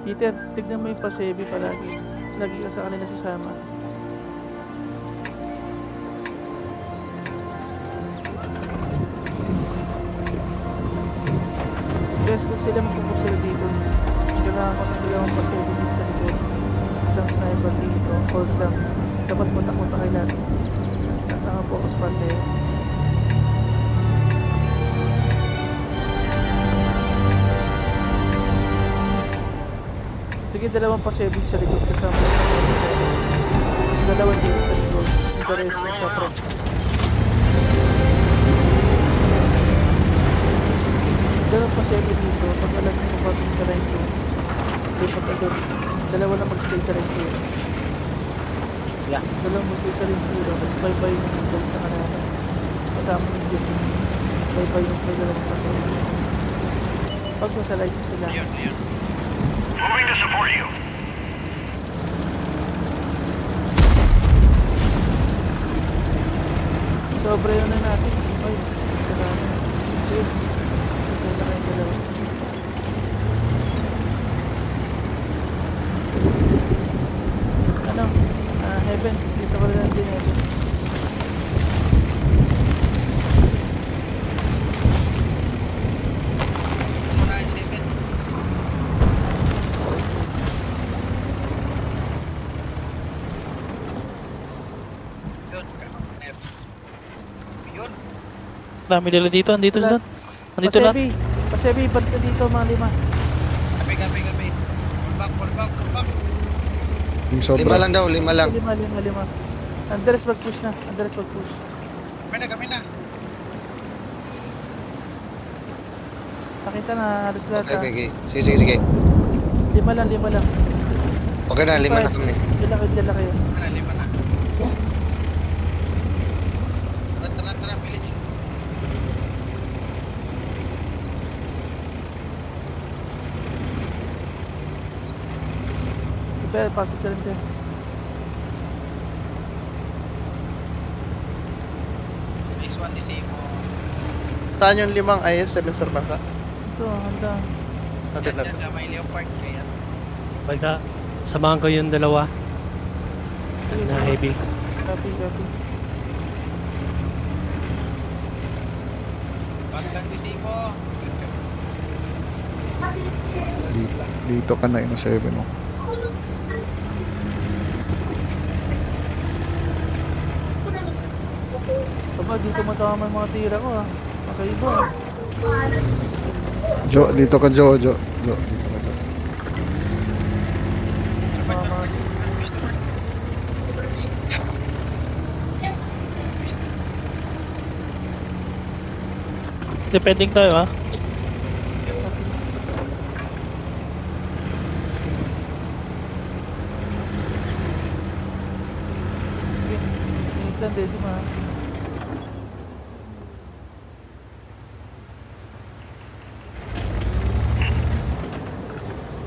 Peter, tignan mo yung pasebi palagi. Lagi ka sa kanila sasama. Guys, kung sila magpupunta sila dito, kailangan ko ng dalawang pasebi dito sa likod. Isang sniper dito, hold lang. Dapat punta-punta kayo natin. Mas nakaka-focus pati. Sige, dalawang pasebi sa likod kasama. Mas dalawang dito sa likod. Interest mo siya, pre. Dalawang pasebi dito. Pag alam mo kung bakit sa line 2, lipat ka doon. Dalawa na mag-stay sa line 2. Yeah. Dalawang mag-stay sa line 0. Tapos bye-bye yung balik na kanana. Kasama ng Jesse. Bye-bye yung dalawang pasebi. Pag nasa line sila. Ayun. Moving to support you. Sobre yun na natin. Ay, salamat. Sige. Ito na kayo dalawa. Ano? Heaven. Dito ko rin natin Heaven. Muna 7. Yun. Dami nila dito, andito sila. Andito na. Pasebi, balik ka dito mga 5. Gabi. Pull back. Yung sobra. 5 lang daw, 5 lang. 5. Andres mag-push na. Kami na. Nakita na, halos lahat. Okay. Sige. 5 lang. Okay na, 5 na kami. Dala kayo. Ano, 5 na. Tara, bilis. Super, pasok ka rin dyan. Nice one, disable. Saan yung 5 ayos sa Sir Bangka? Ito, handa. Natin. Diyan sa may Leopard kaya. Basta, samahan ko yung dalawa na heavy. Copy. Ba't lang disable? Dito ka na ino 7 oh. Aba, dito matama yung mga tira ko ah. Makaiba ah. Jo, dito ka Jo. Dito ka Jo. Depending tayo ha. Sige, sinit lang Decima ah.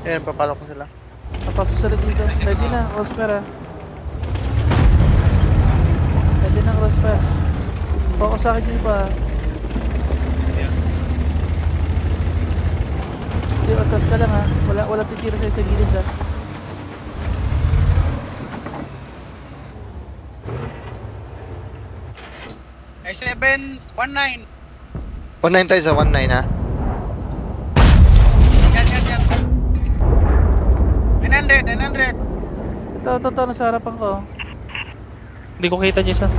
Ayan, papalok ko sila. Napasok sa dito. Ready na, crossfire ah. Ready na crossfire. Focus sa akin yung iba ah. Hindi, atas ka lang ha. Wala titira sa'yo sa gilid ha. I7, 19. 19 tayo sa 19 ha. Yan. 900. Ito, nasa harapan ko. Hindi ko kita Jason.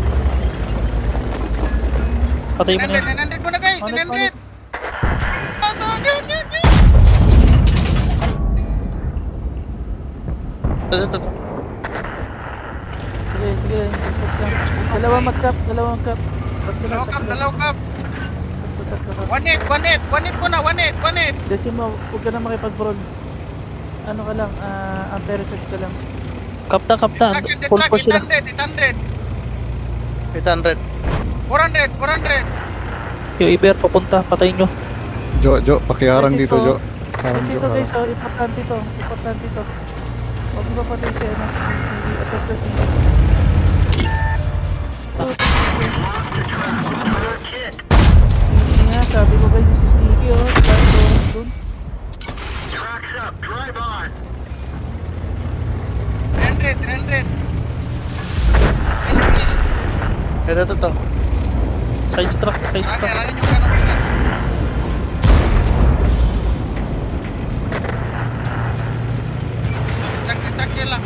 Patay mo na yun. 900 muna guys, 900. Ito. Sige. Dalawang mag-cap. Dalaw cup. 1-8 muna, 1-8. Decimo, huwag ka na makipag-brawl. Ano ka lang, ampere set ka lang. Kapta. Full Detract, push sila. 800. 800. 400. Yung Iber papunta, patayin nyo. Jo, pakiharang dito Jo. Harang Kasi Jo. ito guys, importante ito. Huwag mo papatay siya ng CCTV. Atas na siya. Nga, sabi ko guys yung si Sneaky oh. Dun. Tracks up, drive on. 300. Please, please. Ito. Side track, side Lagi, track. lagi yung kanong pinan. Track yan lang.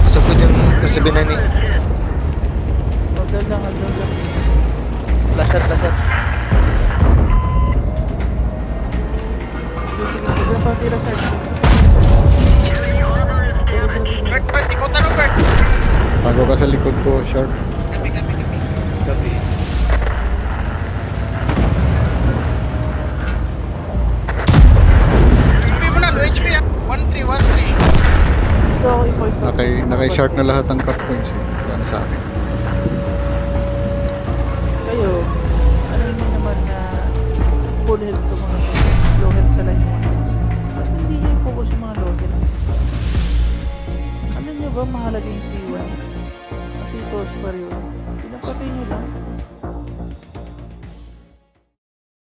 Pasok ko yung kasabihan ni. Order lang. Lashat. Sige, bigyan pa ang tira, sir. Bert, ikaw tanong, Bert. Tago ka sa likod ko, Sharp. Gabi. Gabi. HP mo na, low HP ah. 13. Gusto ako i-voice out. Nakay-sharp na lahat ng cut points. Wala na sa akin. Kayo, ano nyo naman na full health to mga low health sa line mo. Basta hindi nyo i-focus yung mga low health. Ano nyo ba mahalaga yung C1? Kasi ito, superior. Pinapatay nyo lang.